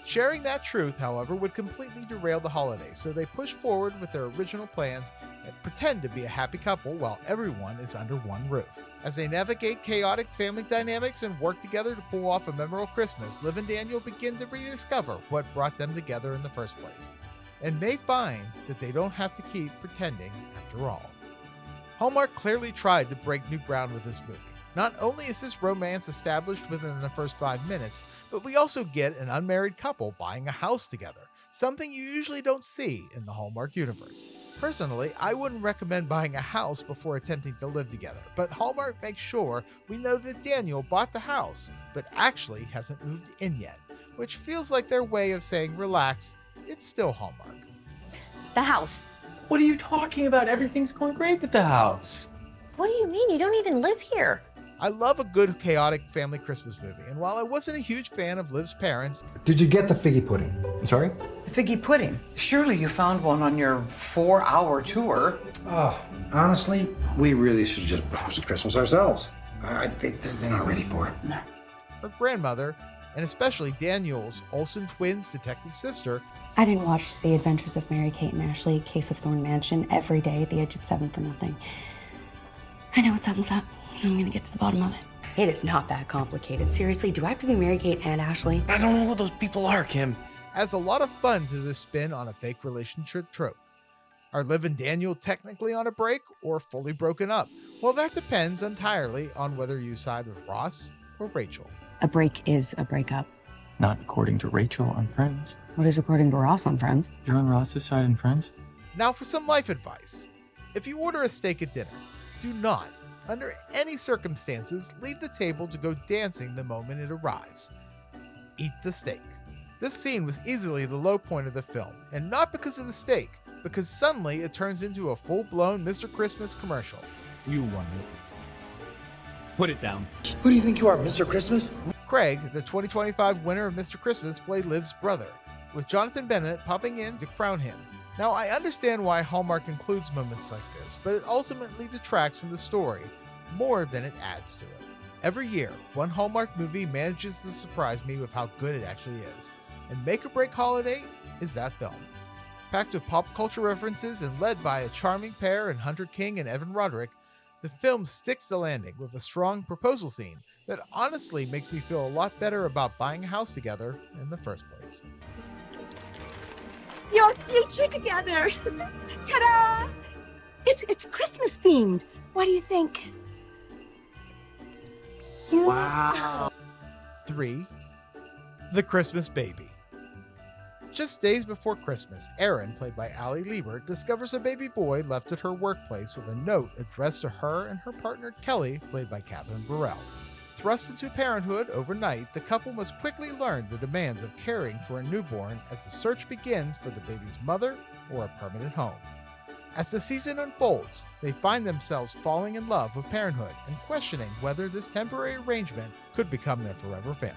Sharing that truth, however, would completely derail the holiday, so they push forward with their original plans and pretend to be a happy couple while everyone is under one roof. As they navigate chaotic family dynamics and work together to pull off a memorable Christmas, Liv and Daniel begin to rediscover what brought them together in the first place, and may find that they don't have to keep pretending after all. Hallmark clearly tried to break new ground with this movie. Not only is this romance established within the first 5 minutes, but we also get an unmarried couple buying a house together, something you usually don't see in the Hallmark universe. Personally, I wouldn't recommend buying a house before attempting to live together, but Hallmark makes sure we know that Daniel bought the house, but actually hasn't moved in yet, which feels like their way of saying, relax, it's still Hallmark. The house. What are you talking about? Everything's going great with the house. What do you mean? You don't even live here. I love a good chaotic family Christmas movie, and while I wasn't a huge fan of Liv's parents... Did you get the figgy pudding? Sorry? The figgy pudding? Surely you found one on your 4-hour tour. Oh, honestly, we really should just hosted Christmas ourselves. They're not ready for it. Her grandmother, and especially Daniel's Olsen twins detective sister... I didn't watch The Adventures of Mary Kate and Ashley, Case of Thorn Mansion every day at the age of 7 for nothing. I know what something's up. I'm gonna get to the bottom of it. It is not that complicated. Seriously, do I have to be Mary Kate and Ashley? I don't know who those people are, Kim. Adds a lot of fun to this spin on a fake relationship trope. Are Liv and Daniel technically on a break or fully broken up? Well, that depends entirely on whether you side with Ross or Rachel. A break is a breakup. Not according to Rachel on Friends. What is according to Ross on Friends? You're on Ross's side in Friends? Now for some life advice. If you order a steak at dinner, do not, under any circumstances, leave the table to go dancing the moment it arrives. Eat the steak. This scene was easily the low point of the film, and not because of the steak, because suddenly it turns into a full-blown Mr. Christmas commercial. You won it. Put it down. Who do you think you are, Mr. Christmas? Craig, the 2025 winner of Mr. Christmas, played Liv's brother, with Jonathan Bennett popping in to crown him. Now, I understand why Hallmark includes moments like this, but it ultimately detracts from the story more than it adds to it. Every year, one Hallmark movie manages to surprise me with how good it actually is, and Make or Break Holiday is that film. Packed with pop culture references and led by a charming pair in Hunter King and Evan Roderick, the film sticks the landing with a strong proposal scene that honestly makes me feel a lot better about buying a house together in the first place. Your future together. Ta-da! It's Christmas themed. What do you think? Wow. 3. The Christmas Baby. Just days before Christmas, Erin, played by Allie Liebert, discovers a baby boy left at her workplace with a note addressed to her and her partner Kelly, played by Catherine Burrell. Thrust into parenthood overnight, the couple must quickly learn the demands of caring for a newborn as the search begins for the baby's mother or a permanent home. As the season unfolds, they find themselves falling in love with parenthood and questioning whether this temporary arrangement could become their forever family.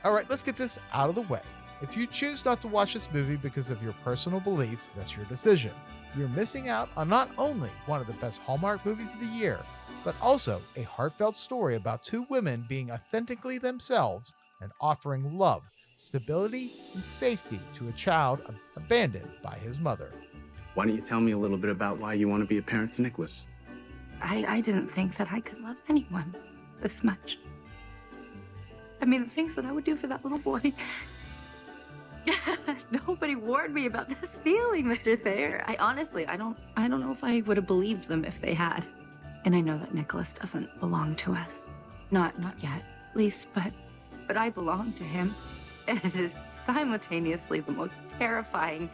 Alright, let's get this out of the way. If you choose not to watch this movie because of your personal beliefs, that's your decision. You're missing out on not only one of the best Hallmark movies of the year, but also a heartfelt story about two women being authentically themselves and offering love, stability, and safety to a child abandoned by his mother. Why don't you tell me a little bit about why you want to be a parent to Nicholas? I didn't think that I could love anyone this much. I mean, the things that I would do for that little boy. Nobody warned me about this feeling, Mr. Thayer. I don't know if I would have believed them if they had. And I know that Nicholas doesn't belong to us. Not yet, at least, but I belong to him. And it is simultaneously the most terrifying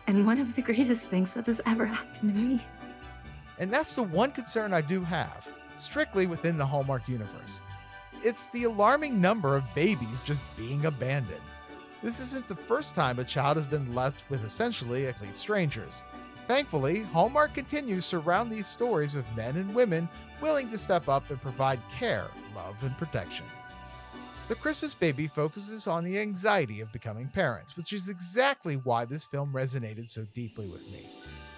and one of the greatest things that has ever happened to me. And that's the one concern I do have, strictly within the Hallmark universe. It's the alarming number of babies just being abandoned. This isn't the first time a child has been left with essentially complete strangers. Thankfully, Hallmark continues to surround these stories with men and women willing to step up and provide care, love, and protection. The Christmas Baby focuses on the anxiety of becoming parents, which is exactly why this film resonated so deeply with me.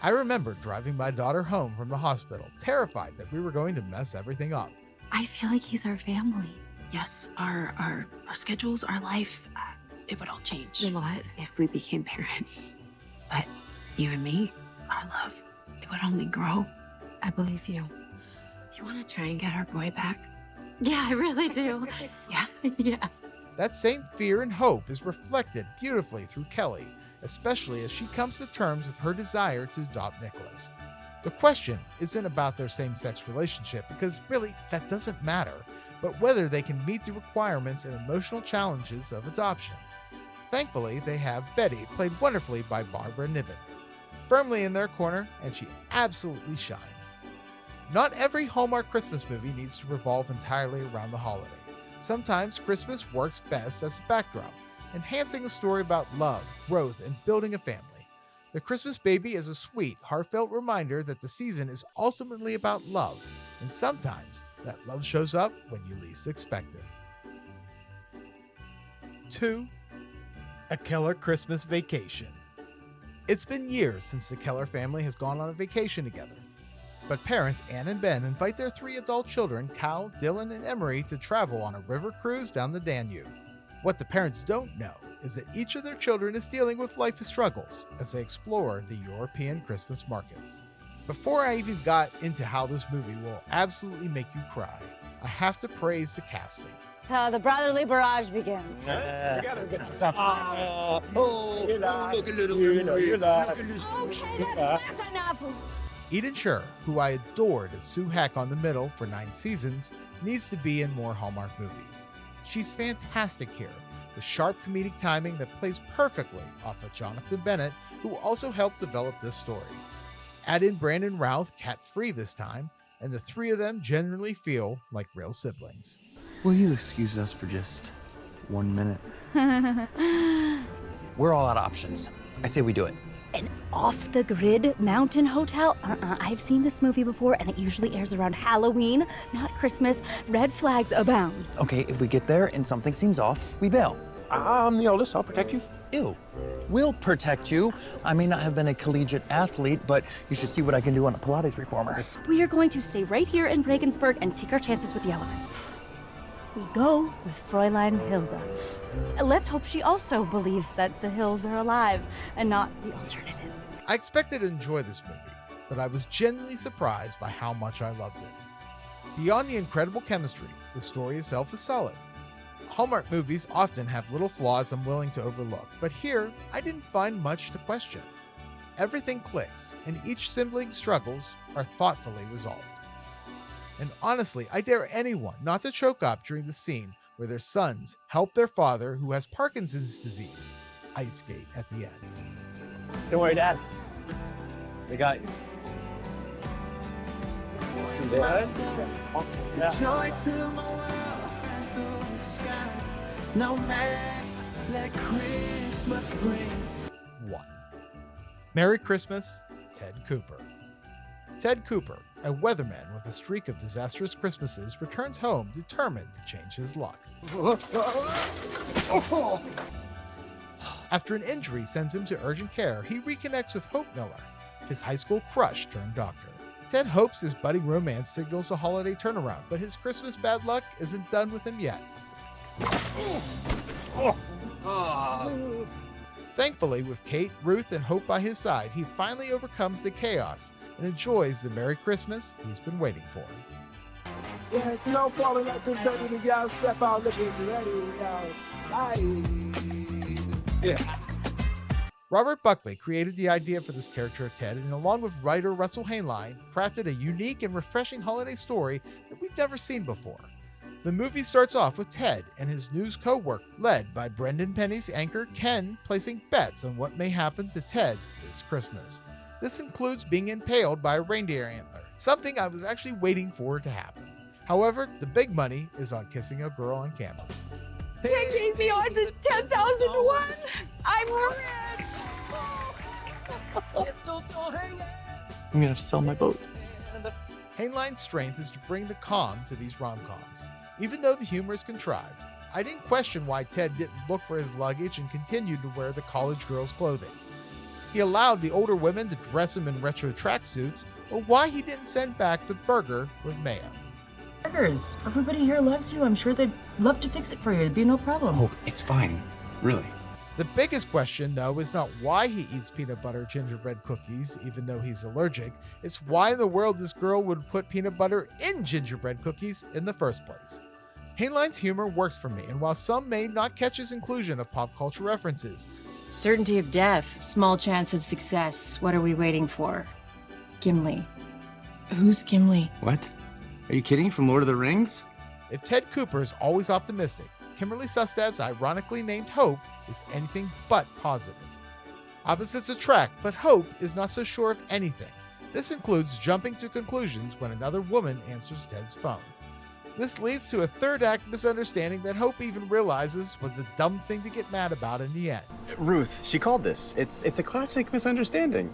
I remember driving my daughter home from the hospital, terrified that we were going to mess everything up. I feel like he's our family. Yes, our schedules, our life, it would all change a lot if we became parents. But you and me, our love, it would only grow. I believe you. You want to try and get our boy back? Yeah, I really do. Yeah. That same fear and hope is reflected beautifully through Kelly, especially as she comes to terms with her desire to adopt Nicholas. The question isn't about their same-sex relationship, because really, that doesn't matter, but whether they can meet the requirements and emotional challenges of adoption. Thankfully, they have Betty, played wonderfully by Barbara Niven, firmly in their corner, and she absolutely shines. Not every Hallmark Christmas movie needs to revolve entirely around the holiday. Sometimes Christmas works best as a backdrop, enhancing a story about love, growth, and building a family. The Christmas Baby is a sweet, heartfelt reminder that the season is ultimately about love, and sometimes that love shows up when you least expect it. 2. A Keller Christmas Vacation. It's been years since the Keller family has gone on a vacation together. But parents Anne and Ben invite their 3 adult children, Cal, Dylan, and Emery, to travel on a river cruise down the Danube. What the parents don't know is that each of their children is dealing with life struggles as they explore the European Christmas markets. Before I even got into how this movie will absolutely make you cry, I have to praise the casting. The brotherly barrage begins. Look at little Okay, that's enough. Eden Sher, who I adored as Sue Heck on The Middle for 9 seasons, needs to be in more Hallmark movies. She's fantastic here, with sharp comedic timing that plays perfectly off of Jonathan Bennett, who also helped develop this story. Add in Brandon Routh, cat-free this time, and the 3 of them genuinely feel like real siblings. Will you excuse us for just 1 minute? We're all out of options. I say we do it. An off-the-grid mountain hotel? I've seen this movie before, and it usually airs around Halloween, not Christmas. Red flags abound. Okay, if we get there and something seems off, we bail. I'm the oldest. I'll protect you. Ew. We'll protect you. I may not have been a collegiate athlete, but you should see what I can do on a Pilates reformer. We are going to stay right here in Regensburg and take our chances with the elements. We go with Fräulein Hilda. Let's hope she also believes that the hills are alive and not the alternative. I expected to enjoy this movie, but I was genuinely surprised by how much I loved it. Beyond the incredible chemistry, the story itself is solid. Hallmark movies often have little flaws I'm willing to overlook, but here, I didn't find much to question. Everything clicks, and each sibling's struggles are thoughtfully resolved. And honestly, I dare anyone not to choke up during the scene where their sons help their father, who has Parkinson's disease, ice skate at the end. Don't worry, Dad. We got you. Joy to my world and through the sky. No man let Christmas bring. 1. Merry Christmas, Ted Cooper. Ted Cooper, a weatherman with a streak of disastrous Christmases, returns home determined to change his luck. After an injury sends him to urgent care, he reconnects with Hope Miller, his high school crush turned doctor. Ted hopes his budding romance signals a holiday turnaround, but his Christmas bad luck isn't done with him yet. Thankfully, with Kate, Ruth, and Hope by his side, he finally overcomes the chaos and enjoys the Merry Christmas he's been waiting for. Yeah, snow falling like confetti, the y'all step out looking ready, we outside. Yeah. Robert Buckley created the idea for this character of Ted, and along with writer Russell Hainline, crafted a unique and refreshing holiday story that we've never seen before. The movie starts off with Ted and his news co-worker, led by Brendan Penny's anchor Ken, placing bets on what may happen to Ted this Christmas. This includes being impaled by a reindeer antler, something I was actually waiting for to happen. However, the big money is on kissing a girl on campus. They gave me odds at 10,001. I'm rich. I'm gonna have to sell my boat. Hainline's strength is to bring the calm to these rom-coms. Even though the humor is contrived, I didn't question why Ted didn't look for his luggage and continued to wear the college girls' clothing. He allowed the older women to dress him in retro tracksuits, or why he didn't send back the burger with mayo. Burgers. Everybody here loves you. I'm sure they'd love to fix it for you. It'd be no problem. Oh, it's fine. Really. The biggest question, though, is not why he eats peanut butter gingerbread cookies, even though he's allergic. It's why in the world this girl would put peanut butter in gingerbread cookies in the first place. Hainline's humor works for me, and while some may not catch his inclusion of pop culture references, Certainty of death, small chance of success. What are we waiting for? Gimli. Who's Gimli? What? Are you kidding? From Lord of the Rings? if Ted Cooper is always optimistic, Kimberly Sustad's ironically named Hope is anything but positive. Opposites attract, but Hope is not so sure of anything. This includes jumping to conclusions when another woman answers Ted's phone. This leads to a third act misunderstanding that Hope even realizes was a dumb thing to get mad about in the end. Ruth, she called this. It's a classic misunderstanding.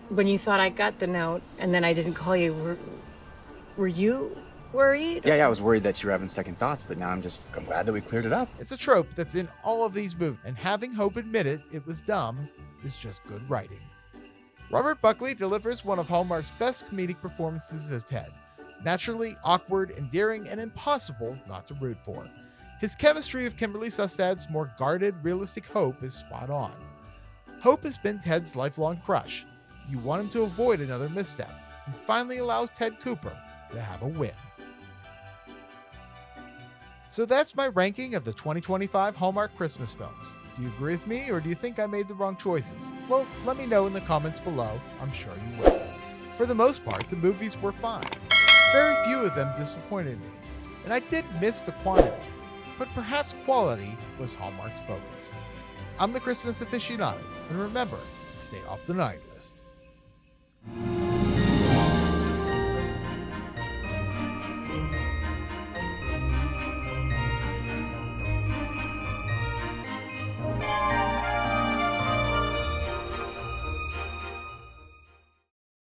When you thought I got the note and then I didn't call you, were you worried? Yeah, I was worried that you were having second thoughts, but now I'm glad that we cleared it up. It's a trope that's in all of these movies, and having Hope admit it was dumb is just good writing. Robert Buckley delivers one of Hallmark's best comedic performances as Ted. Naturally, awkward, endearing, and impossible not to root for. His chemistry with Kimberly Sustad's more guarded, realistic Hope is spot on. Hope has been Ted's lifelong crush. You want him to avoid another misstep, and finally allow Ted Cooper to have a win. So that's my ranking of the 2025 Hallmark Christmas films. Do you agree with me, or do you think I made the wrong choices? Well, let me know in the comments below. I'm sure you will. For the most part, the movies were fine. Very few of them disappointed me, and I did miss the quantity, but perhaps quality was Hallmark's focus. I'm the Christmas aficionado, and remember to stay off the naughty list.